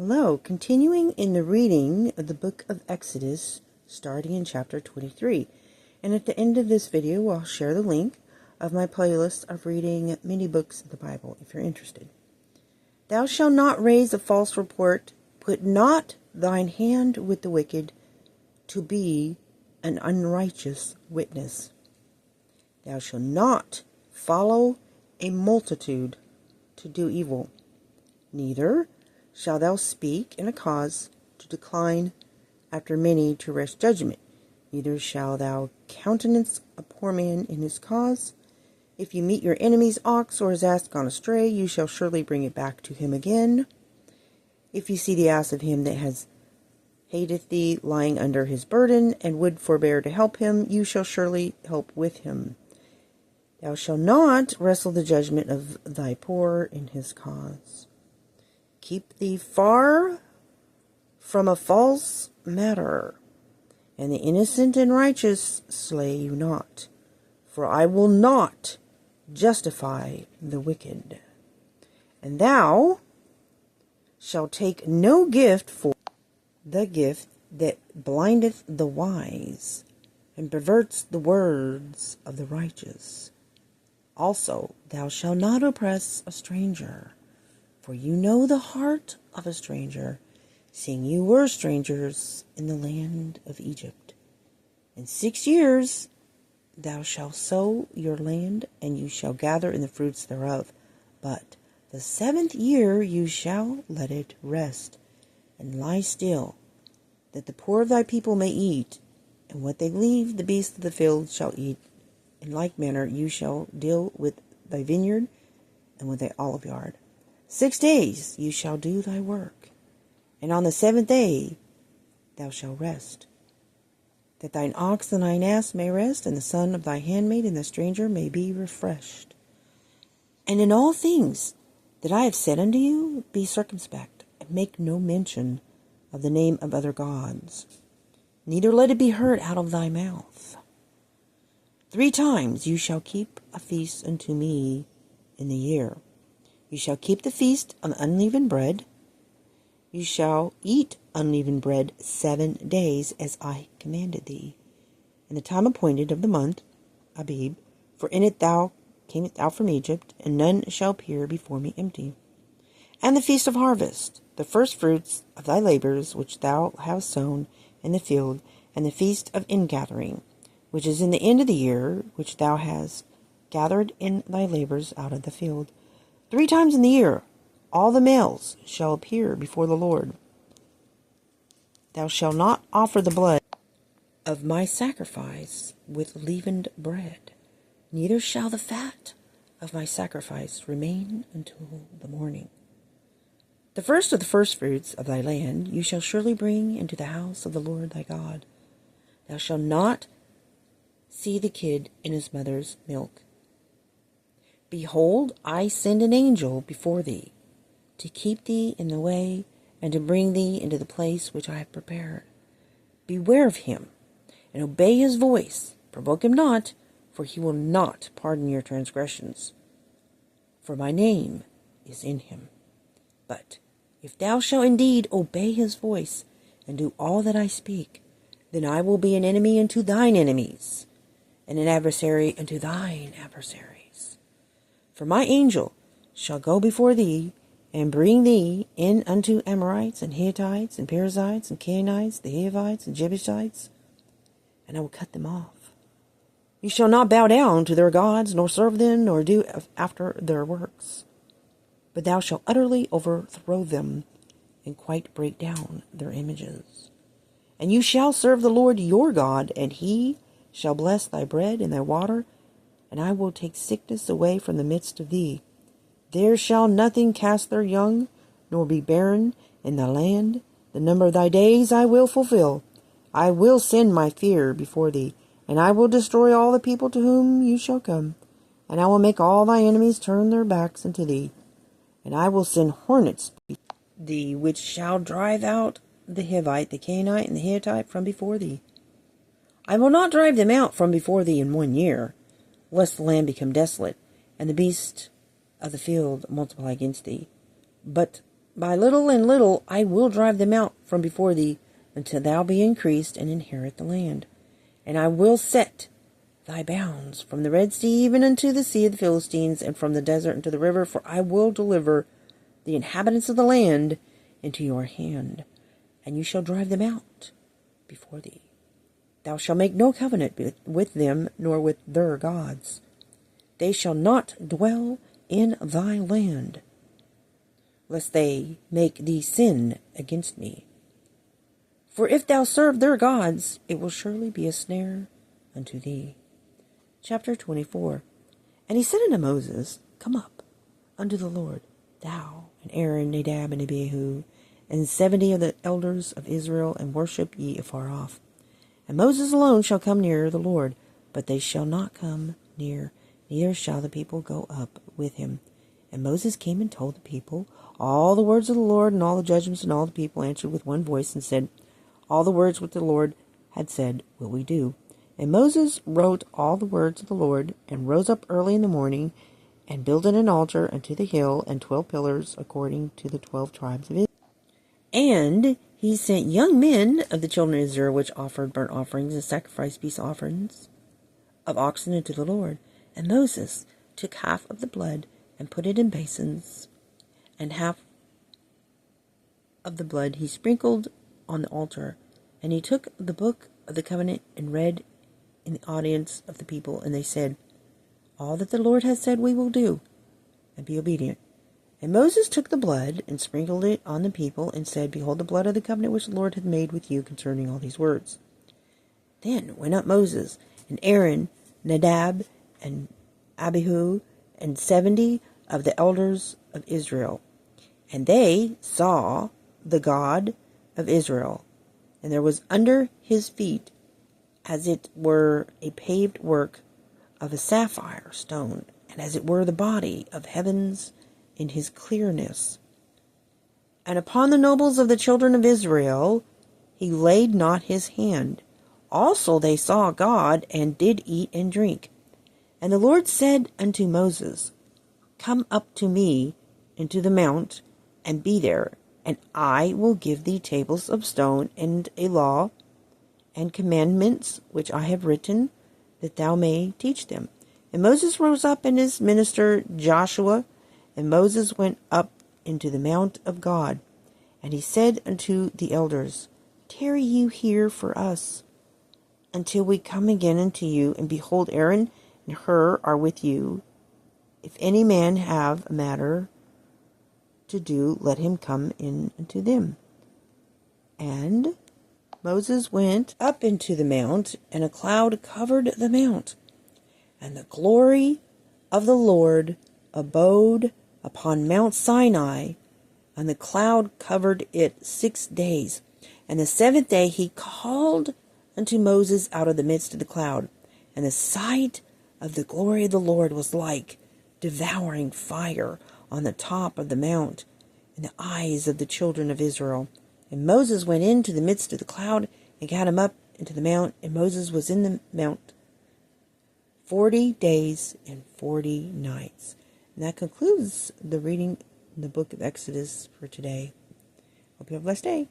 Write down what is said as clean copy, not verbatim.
Hello, continuing in the reading of the book of Exodus, starting in chapter 23. And at the end of this video, I'll share the link of my playlist of reading many books of the Bible, if you're interested. Thou shalt not raise a false report, put not thine hand with the wicked, to be an unrighteous witness. Thou shalt not follow a multitude to do evil, neither shalt thou speak in a cause to decline after many to wrest judgment, neither shalt thou countenance a poor man in his cause. If you meet your enemy's ox or his ass gone astray, you shall surely bring it back to him again. If you see the ass of him that has hateth thee lying under his burden, and would forbear to help him, you shall surely help with him. Thou shalt not wrestle the judgment of thy poor in his cause. Keep thee far from a false matter, and the innocent and righteous slay you not, for I will not justify the wicked. And thou shalt take no gift for the gift that blindeth the wise, and perverts the words of the righteous. Also thou shalt not oppress a stranger, for you know the heart of a stranger, seeing you were strangers in the land of Egypt. In 6 years thou shalt sow your land, and you shall gather in the fruits thereof. But the 7th year you shall let it rest, and lie still, that the poor of thy people may eat, and what they leave the beasts of the field shall eat. In like manner you shall deal with thy vineyard and with thy olive yard. 6 days you shall do thy work, and on the 7th day thou shalt rest, that thine ox and thine ass may rest, and the son of thy handmaid and the stranger may be refreshed. And in all things that I have said unto you, be circumspect, and make no mention of the name of other gods, neither let it be heard out of thy mouth. 3 times you shall keep a feast unto me in the year. You shall keep the feast of unleavened bread. You shall eat unleavened bread 7 days, as I commanded thee, in the time appointed of the month Abib, for in it thou camest out from Egypt, and none shall appear before me empty. And the feast of harvest, the first fruits of thy labors which thou hast sown in the field, and the feast of ingathering, which is in the end of the year, which thou hast gathered in thy labors out of the field. 3 times in the year all the males shall appear before the Lord. Thou shalt not offer the blood of my sacrifice with leavened bread, neither shall the fat of my sacrifice remain until the morning. The first of the firstfruits of thy land you shall surely bring into the house of the Lord thy God. Thou shalt not see the kid in his mother's milk. Behold, I send an angel before thee, to keep thee in the way, and to bring thee into the place which I have prepared. Beware of him, and obey his voice. Provoke him not, for he will not pardon your transgressions, for my name is in him. But if thou shalt indeed obey his voice, and do all that I speak, then I will be an enemy unto thine enemies, and an adversary unto thine adversaries. For my angel shall go before thee, and bring thee in unto Amorites, and Hittites, and Perizzites, and Canaanites, the Hivites, and Jebusites, and I will cut them off. You shall not bow down to their gods, nor serve them, nor do after their works, but thou shalt utterly overthrow them, and quite break down their images. And you shall serve the Lord your God, and he shall bless thy bread and thy water, and I will take sickness away from the midst of thee. There shall nothing cast their young, nor be barren in the land. The number of thy days I will fulfill. I will send my fear before thee, and I will destroy all the people to whom you shall come. And I will make all thy enemies turn their backs unto thee. And I will send hornets before thee, which shall drive out the Hivite, the Canaanite, and the Hittite from before thee. I will not drive them out from before thee in 1 year, lest the land become desolate, and the beasts of the field multiply against thee. But by little and little I will drive them out from before thee, until thou be increased and inherit the land. And I will set thy bounds from the Red Sea even unto the sea of the Philistines, and from the desert unto the river, for I will deliver the inhabitants of the land into your hand, and you shall drive them out before thee. Thou shalt make no covenant with them, nor with their gods. They shall not dwell in thy land, lest they make thee sin against me. For if thou serve their gods, it will surely be a snare unto thee. Chapter 24. And he said unto Moses, Come up unto the Lord, thou and Aaron, Nadab, and Abihu, and 70 of the elders of Israel, and worship ye afar off. And Moses alone shall come near the Lord, but they shall not come near, neither shall the people go up with him. And Moses came and told the people all the words of the Lord, and all the judgments, and all the people answered with one voice, and said, All the words which the Lord had said will we do. And Moses wrote all the words of the Lord, and rose up early in the morning, and builded an altar unto the hill, and 12 pillars, according to the 12 tribes of Israel. And he sent young men of the children of Israel, which offered burnt offerings and sacrificed peace offerings of oxen unto the Lord. And Moses took half of the blood, and put it in basins, and half of the blood he sprinkled on the altar. And he took the book of the covenant, and read in the audience of the people, and they said, All that the Lord has said we will do, and be obedient. And Moses took the blood, and sprinkled it on the people, and said, Behold the blood of the covenant which the Lord hath made with you concerning all these words. Then went up Moses, and Aaron, Nadab, and Abihu, and 70 of the elders of Israel. And they saw the God of Israel, and there was under his feet as it were a paved work of a sapphire stone, and as it were the body of heavens in his clearness. And upon the nobles of the children of Israel he laid not his hand. Also they saw God, and did eat and drink. And the Lord said unto Moses, Come up to me into the mount, and be there, and I will give thee tables of stone, and a law, and commandments which I have written, that thou may teach them. And Moses rose up, and his minister Joshua, and Moses went up into the mount of God. And he said unto the elders, Tarry you here for us, until we come again unto you. And behold, Aaron and Hur are with you. If any man have a matter to do, let him come in unto them. And Moses went up into the mount, and a cloud covered the mount. And the glory of the Lord abode upon Mount Sinai, and the cloud covered it 6 days. And the 7th day he called unto Moses out of the midst of the cloud. And the sight of the glory of the Lord was like devouring fire on the top of the mount in the eyes of the children of Israel. And Moses went into the midst of the cloud, and got him up into the mount. And Moses was in the mount 40 days and 40 nights. And that concludes the reading in the book of Exodus for today. Hope you have a blessed day.